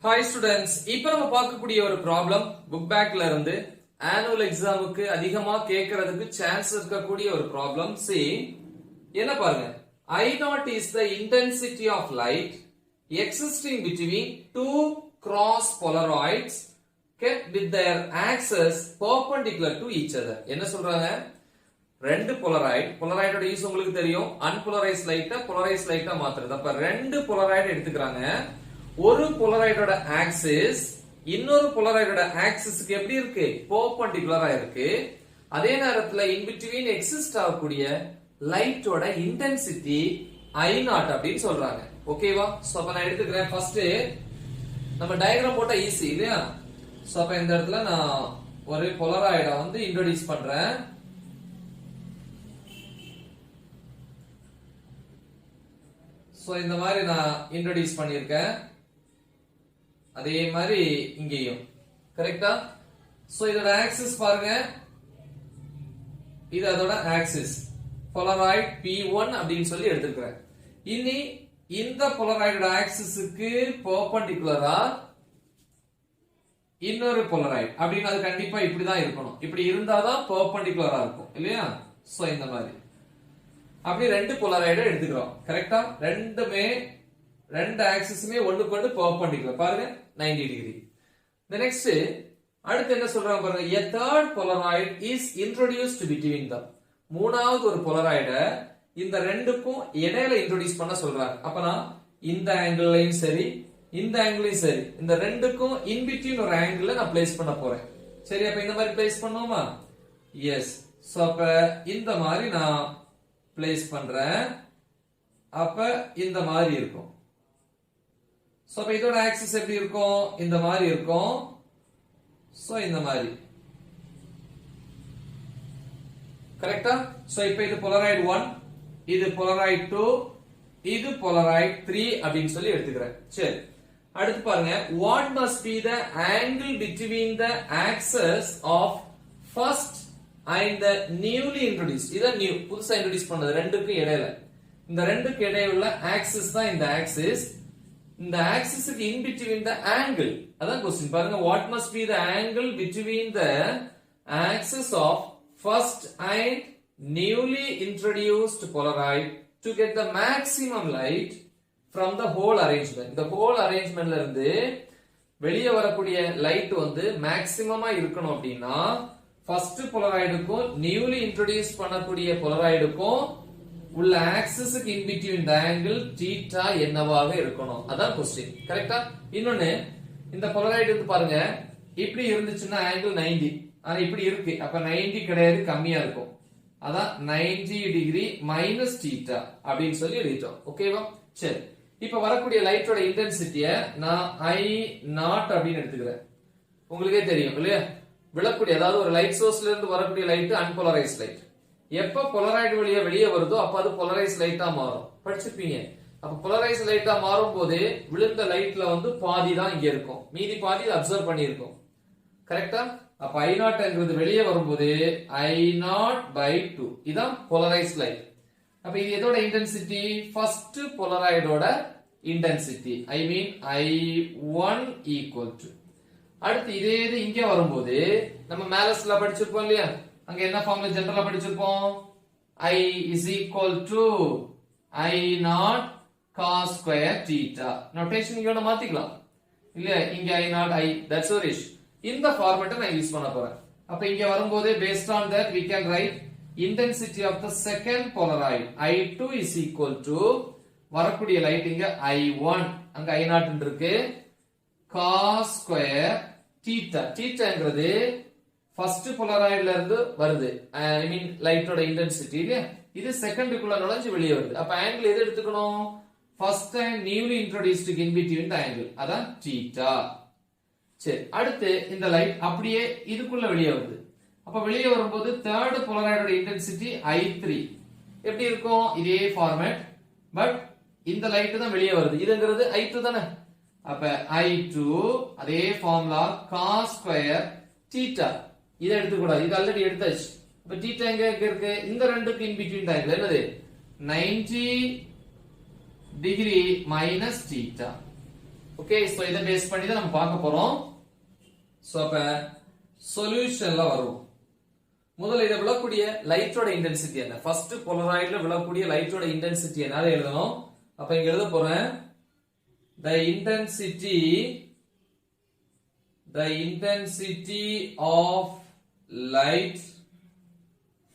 Hi students, இப்போ நம்ம பார்க்கக்கூடிய ஒரு ப்ராப்ளம் புக் பேக்ல இருந்து ஆனுவல் எக்ஸாமுக்கு அதிகமா கேட்கிறதுக்கு சான்ஸ் இருக்கக்கூடிய ஒரு ப்ராப்ளம். See, என்ன பாருங்க, I0 is the intensity of light existing between two cross polaroids kept with their axes perpendicular to each other. என்ன சொல்றாங்க? ரெண்டு போலராய்டோட யூஸ் உங்களுக்கு தெரியும். அன்போலரைஸ் லைட்டை போலரைஸ் லைட்டா மாத்துறது. அப்ப ரெண்டு போலராய்டு எடுத்துக்கிறாங்க. ஒரு போலராய்டோட ஆக்சிஸ் இன்னொரு போலராய்டோட ஆக்சிஸ்க்கு எப்படி இருக்கு? பெர்பெண்டிகுலரா இருக்கு. அதே நேரத்துல இன் பிட்வீன் எக்ஸிஸ்ட் ஆகக்கூடிய லைட்டோட இன்டென்சிட்டி I0 அப்படின்னு சொல்றாங்க. ஓகேவா? சோ அப்ப நான் எடுத்துக்கிறேன். ஃபர்ஸ்ட் நம்ம டயகிராம் போட்டா ஈஸி இல்லையா? சோ அப்ப இந்த இடத்துல நான் ஒரு போலராய்டை வந்து இன்ட்ரோடியூஸ் பண்றேன். சோ இந்த மாதிரி நான் இன்ட்ரோடியூஸ் பண்ணிருக்கேன். அதே மாதிரி இங்கேயும் கரெக்டா? சோ இதோட ஆக்சிஸ் பாருங்க, இது அதோட ஆக்சிஸ் போலராய்டு P1 அப்படின்னு சொல்லி எடுத்துக்கிறேன். இனி இந்த போலராய்டோட ஆக்சிஸ்க்கு பெர்பெண்டிகுலரா இன்னொரு போலராய்டு அப்படின்னு அது கண்டிப்பா இப்படிதான் இருக்கணும். இப்படி இருந்தாதான் பெர்பெண்டிகுலரா இருக்கும் இல்லையா? சோ இந்த மாதிரி அப்படி ரெண்டு போலராய்டை எடுத்துக்கிறோம். கரெக்டா? ரெண்டு ஆக்சிஸுமே ஒண்ணுக்கு ஒன்று பெர்பெண்டிகுலர். பாருங்க 90 டிகிரி. The next அடுத்து என்ன சொல்றாங்க பாருங்க, a third polaroid is introduced between them. மூணாவது ஒரு போலராய்டை இந்த ரெண்டுக்கும் இடையில இன்ட்ரோடியூஸ் பண்ண சொல்றாங்க. அப்பனா இந்த ஆங்கிள்லயும் சரி இந்த ஆங்கிளையும் சரி இந்த ரெண்டுக்கும் இன் பிட்வீன் ஒரு ஆங்கிள் நான் பிளேஸ் பண்ண போறேன். சரி, அப்ப இந்த மாதிரி பிளேஸ் பண்ணுவோமா? எஸ். சோ அப்ப இந்த மாதிரி நான் பிளேஸ் பண்றேன். அப்ப இந்த மாதிரி இருக்கும். சோ அப்ப இதோட ஆக்சிஸ் எப்படி இருக்கும்? இந்த மாதிரி இருக்கும். சோ இந்த மாதிரி கரெக்டா? சோ இப்போ இது போலராய்டு 1, இது போலராய்டு 2, இது போலராய்டு 3 அப்படின்னு சொல்லி எடுத்துக்கிறேன். சரி, அடுத்து பாருங்க, what must be the angle between the axes of first and the newly introduced? இத நியூ புதுசா இன்ட்ரோ듀ஸ் பண்ணது ரெண்டுக்கு இடையில. இந்த ரெண்டுக்கு இடையில உள்ள ஆக்சிஸ் தான் இந்த ஆக்சிஸ். இந்த ஆக்சிஸ்க்கு in between the angle, அதான் क्वेश्चन. பாருங்க, what must be the angle between the axis of first and newly introduced polaroid to get the maximum light from the whole arrangement. இந்த whole arrangementல இருந்து வெளியே வரக்கூடிய light வந்து மேக்ஸிமமா இருக்கணும் அப்படின்னா ஃபர்ஸ்ட் போலராய்டுக்கும் நியூலி இன்ட்ரோடியூஸ் பண்ணக்கூடிய போலராய்டுக்கும் உள்ள ஆக்சிஸ்க்கு in between the angle theta என்னவாக இருக்கணும்? அதான் क्वेश्चन. கரெக்ட்டா? இன்னொன்னு, இந்த போலராய்டு வந்து பாருங்க இப்படி இருந்துச்சுன்னா ஆங்கிள் 90, ஆனா இப்படி இருக்கு. அப்ப 90 கிடையாது, கம்மியா இருக்கும். அதான் 90 டிகிரி மைனஸ் தீட்டா அப்படின்னு சொல்லி எழுதிட்டோம். ஓகேவா? சரி, இப்ப வரக்கூடிய லைட்டோட இன்டென்சிட்டியை நான் I0 அப்படின்னு எடுத்துக்கிறேன். உங்களுக்கே தெரியும் இல்லையா? விழக்கூடிய, அதாவது ஒரு லைட் சோர்ஸ்ல இருந்து வரக்கூடிய லைட் அன்போலரைஸ் லைட். எப்ப போலராய்டு வழியா வெளியே வருதோ அப்ப அது போலரைஸ் லைட்டா மாறும். படிச்சிருப்பீங்க. அப்ப போலரைஸ் லைட்டா மாறும் போது விழுந்த லைட்ல வந்து பாதி தான் இங்க இருக்கும், மீதி பாதி அப்சர்வ் பண்ணியிருக்கும். கரெக்டா? அப்ப I0ங்கிறது வெளியே வரும்போது I0/2 இதான் போலரைஸ் லைட். அப்ப இது எதோட இன்டென்சிட்டி? ஃபர்ஸ்ட் போலராய்டோட intensity. I mean I1 equal to, அடுத்து இதே இது இங்க வரும்போது நம்ம மேலஸ்ல படிச்சிருப்போம் இல்லையா? அங்க என்ன ஃபார்முலா ஜெனரலா படிச்சிருப்போம்? I is equal to I0 cos square theta. Notation இங்க மாத்திக்கலாம் இல்லையா? இங்க I0 I, that's all ish. இந்த ஃபார்மேட்டை நான் யூஸ் பண்ண போறேன். அப்ப இங்க வரும்போது based on that we can write intensity of the second polaroid I2 is equal to வரக்கூடிய லைட் இங்க I1, அங்க I0 இருக்கு, cos square theta. thetaங்கிறது ஃபர்ஸ்ட் போலராய்டுல இருந்து வருது, ஐ மீன் லைட்டோட இன்டென்சிட்டி இல்லையா? இது செகண்டுக்குள்ள நுழைஞ்சு வெளியே வருது. அப்ப ஆங்கிள் எது எடுத்துக்கணும்? First and newly introduced in between the angle, அதான் தீட்டா. சரி, அடுத்து இந்த லைட் அப்படியே இதுக்குள்ள வெளியே வருது. அப்ப வெளியே வரும்போது தேர்ட் போலராய்டோட இன்டென்சிட்டி I3 எப்படி இருக்கும்? இதே ஃபார்மேட், பட் இந்த லைட் தான் வெளியே வருது. இதுங்கிறது I2 தானே? அப்ப I2 அதே ஃபார்முலா cos ஸ்கொயர் தீட்டா. இத எடுத்து கூடாது, இது ஆல்ரெடி எடுத்தாச்சு. அப்ப தீட்டா எங்க இருக்கு? இந்த ரெண்டுக்கு இன் பிட்வீன் ஆங்கிள் என்னது? 90 degree minus theta. Okay so இத பேஸ் பண்ணி தான் நம்ம பார்க்க போறோம் சோ அப்ப சொல்யூஷன்ல வருவோம் முதல்ல இத விளக்கூடிய லைட்டோட இன்டென்சிட்டி என்ன ஃபர்ஸ்ட் போலராய்ட்ல விளக்கூடிய லைட்டோட இன்டென்சிட்டி என்ன அதை எழுதணும் அப்ப இங்க எழுத போறேன் the intensity of light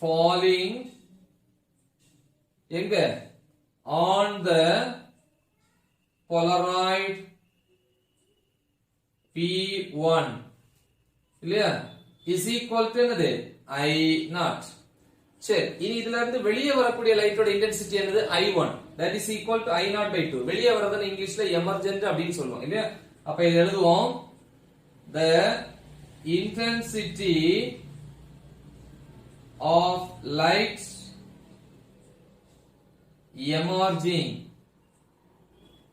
falling எங்க on the polaroid P1 இல்லையா is equal to என்னது I0 சரி இனி இதுல இருந்து வெளியே வரக்கூடிய லைட்டோட இன்டென்சிட்டி என்னது I1 that is equal to I0 by 2 வெளியே வரதுன்னு இங்கிலீஷ்ல எமர்ஜென்ட் அப்படினு சொல்லுவோம் இல்லையா அப்ப இத எழுதுவோம் the intensity of light emerging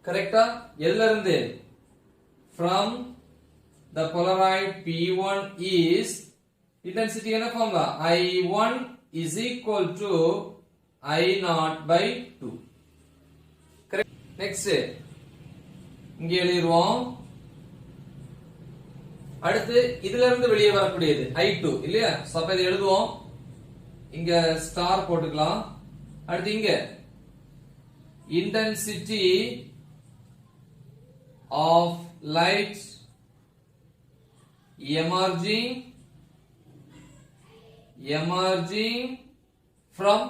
கரெக்ட்டா எதுல இருந்து from the polaroid P1 is intensity என்ன formula I1 is equal to I0 by 2 correct next இங்க எழுதிடுவோம் அடுத்து இதுல இருந்து வெளியே வரக்கூடியது I2 இல்லையா சோ அப்ப இத எழுதுவோம் இங்க ஸ்டார் போட்டுக்கலாம் அடுத்து இங்க intensity of light emerging from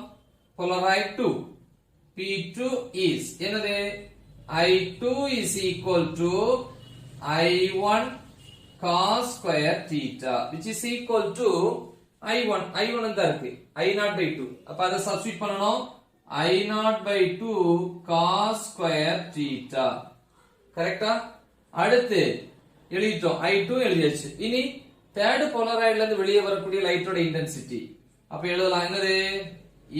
polaroid 2 P2 is என்னது I2 is equal to I1 cos square theta which is equal to I1 தான் இருக்கு I0 by 2 அப்ப அத சப்ஸ்டிட்யூட் பண்ணனும் I0 by 2 cos square theta கரெக்ட்டா அடுத்து எழுதிட்டோம் I2 எழுதியாச்சு இனி தேர்ட் போலராய்ட்ல இருந்து வெளியே வரக்கூடிய லைட்டோட இன்டென்சிட்டி அப்ப எழுதலாம் என்னது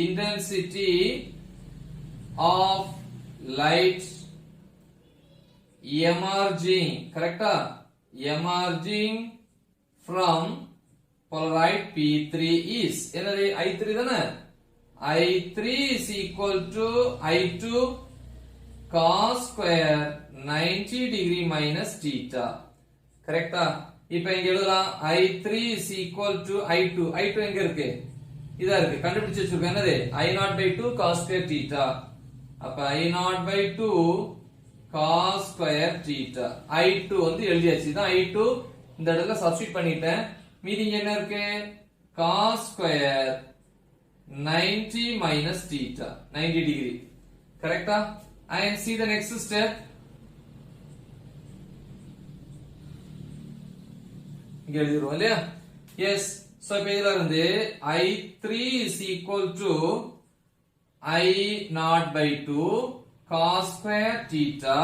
intensity of light emerging கரெக்ட்டா emerging from polaroid P3 is என்னது I3 தானே I3 is equal to I2 cos square 90 degree minus theta கரெக்ட்டா இப்போ இங்க எழுதலாம் I3 is equal to I2 எங்க இருக்கு இதா இருக்கு கண்டுபிடிச்சு வச்சிருக்கோம் என்னது I0 by 2 cos square theta அப்ப I0 by 2 cos square theta I2 வந்து எழுதியாச்சு இதான் I2 இந்த இடத்துல சப்ஸ்டிட்யூட் பண்ணிட்டேன் மீதி இங்க என்ன இருக்கு cos square 90 minus theta 90 degree கரெக்ட்டா and see the next step இங்க எழுதிரோம் இல்லையா எஸ் சோ இப்ப இதுல இருந்து I3 is equal to I0 by 2 cos square theta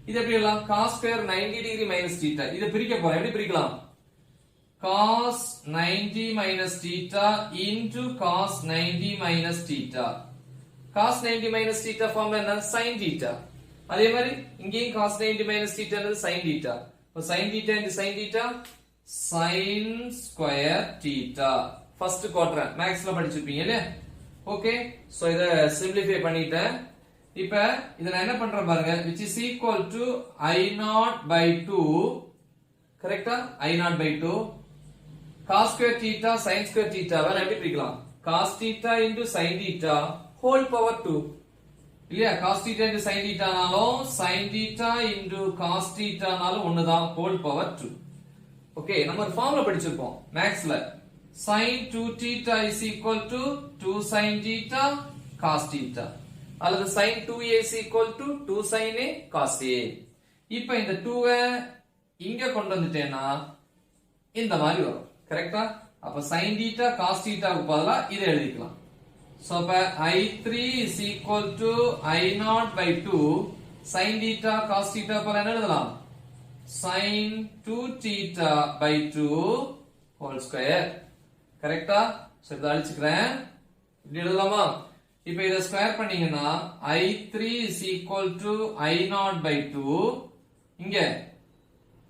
இது எப்படி எழுதலாம் cos square 90 degree minus theta இத பிரிக்க போறோம் எப்படி பிரிக்கலாம் cos 90 minus theta into cos 90 minus theta cos 90 minus theta formula என்ன sin theta அதே மாதிரி இங்கேயும் cos 90 minus theta என்னது sin theta அப்ப sin theta into sin theta sin square theta first quadrant மேக்ஸ்ல படிச்சிருப்பீங்க இல்லையா ஓகே சோ இத சிம்பிளிஃபை பண்ணிட்டேன் இப்போ இத நான் என்ன பண்றேன் பாருங்க which is equal to I0 by 2 கரெக்ட்டா I0 by 2 cos square theta sin square theta வேற எப்படி பிரிக்கலாம் cos theta into sin theta whole power 2 இல்லையா cos theta into sin theta நாலும் sin theta into cos theta நாலும் ஒண்ணுதான் whole power 2 okay நம்ம ஒரு ஃபார்முலா படிச்சிருப்போம் மேக்ஸ்ல sin 2 theta is equal to 2 sin theta cos theta அல்லது sin 2a is equal to 2 sin a cos a இப்போ இந்த 2 இங்க கொண்டு வந்துட்டேனா இந்த மாதிரி வரும் கரெக்ட்டா அப்ப sin theta cos theta க்கு பதிலா இத எழுதிக்கலாம் சோ அப்ப I3 is equal to I0 by 2 sin theta cos theta போல என்ன எழுதலாம் sin 2 theta by 2 whole square கரெக்ட்டா சோ இத அழிச்சுக்கிறேன் இப்படி எழுதலாமா இப்போ இத ஸ்கொயர் பண்ணீங்கனா I3 is equal to I0 by 2 இங்க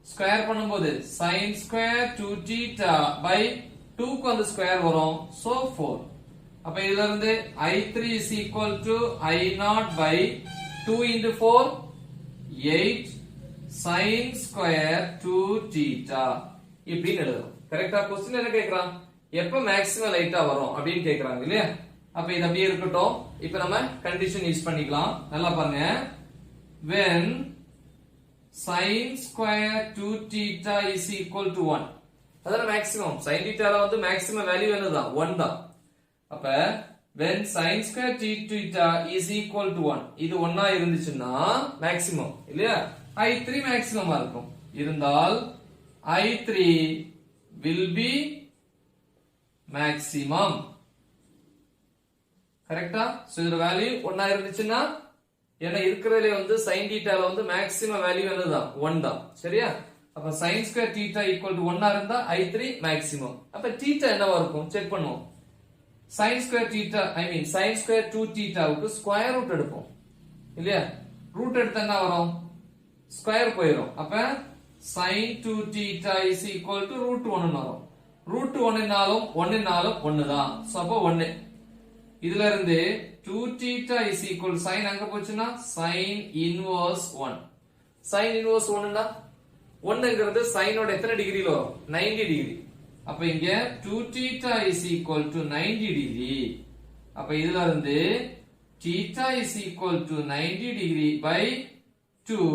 ஸ்கொயர் பண்ணும்போது sin square 2 theta by 2 க்கு அந்த ஸ்கொயர் வரும் so 4 அப்ப இதுல இருந்து I3 is equal to I0 by 2 into 4 8 sin square 2 theta இப்படின்னு எழுதணும். கரெக்டா? क्वेश्चन என்ன கேக்குறான்? எப்ப மேக்ஸிமம் லைட்டா வரும் அப்படின்னு கேக்குறாங்க இல்லையா? அப்ப இது அப்படியே இருக்கட்டும். இப்போ நம்ம கண்டிஷன் யூஸ் பண்ணிக்கலாம். நல்லா பாருங்க. when sin square 2 theta is equal to 1. அதான மேக்ஸிமம். sin theta ல வந்து மேக்ஸிமம் வேல்யூ என்னதான்? 1 தான். அப்ப when sin square theta is equal to 1. இது 1 ஆ இருந்துச்சுன்னா மேக்ஸிமம் இல்லையா? I3 மேக்ஸிமமா இருக்கும். இருந்தால் I3 will be maximum. கரெக்ட்டா? சோ இதோட வேல்யூ 1 ஆ இருந்துச்சுன்னா ஏன்னா இருக்கிறதுல வந்து sin theta ல வந்து மேக்ஸிமம் வேல்யூ என்னதான்? 1 தான். சரியா? அப்ப sin square theta equal to 1 ஆ இருந்தா I3 மேக்ஸிமம். அப்ப theta என்னவா இருக்கும்? செக் பண்ணுவோம். sin square theta sin square 2 theta வுக்கு ஸ்கொயர் ரூட் எடுப்போம். இல்லையா? ரூட் எடுத்தா என்ன வரும்? ஸ்கொயர் போயிடும். அப்ப sin 2 theta is equal to root 1 ன்னு வரும். root 1 னாலும் 1 னாலும் 1 தான். சோ அப்ப 1. இதுல இருந்து 2 theta is equal to sin அங்க போச்சுன்னா sin inverse 1. sin inverse 1 னா 1ங்கிறது sin ஓட எத்தனை டிகிரில வரும்? 90 டிகிரி. அப்ப இங்க 2 theta is equal to 90 degree. அப்ப இதுல இருந்து theta is equal to 90 degree by 2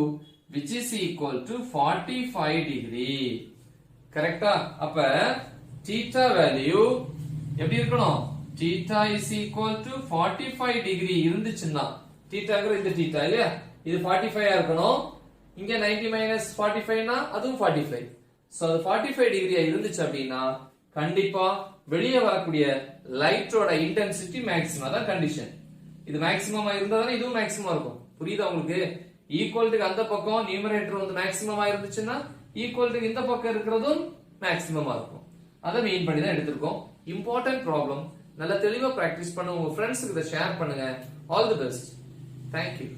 which is equal to 45 degree. கரெக்ட்டா? அப்ப theta value எப்படி இருக்கணும்? theta is equal to 45 degree இருந்துச்சுன்னா thetaங்கிற இந்த theta இல்லையா? இது 45 ஆ இருக்கணும். இங்க 90 minus 45 னா அதுவும் 45. சோ அது 45 டிகிரியா இருந்துச்சு அப்படின்னா கண்டிப்பா வெளியே வரக்கூடிய லைட்டோட இன்டென்சிட்டி மேக்ஸிமம் தான் கண்டிஷன். இது மேக்ஸிமமா இருந்தாதானே இதுவும் மேக்ஸிமம் இருக்கும். புரியுதா உங்களுக்கு? ஈக்குவல்ட்டுக்கு அந்த பக்கம் நியூமரேட்டர் வந்து மேக்ஸிமமா இருந்துச்சுன்னா ஈக்குவல்ட்டுக்கு இந்த பக்கம் இருக்கிறதும் மேக்ஸிமமா இருக்கும். அதை மீன் பண்ணி தான் எடுத்திருக்கோம். Important problem. நல்லா தெளிவா பிராக்டிஸ் பண்ணுங்க. உங்க ஃப்ரெண்ட்ஸ்க்கு இதை ஷேர் பண்ணுங்க. All the best. தேங்க்யூ.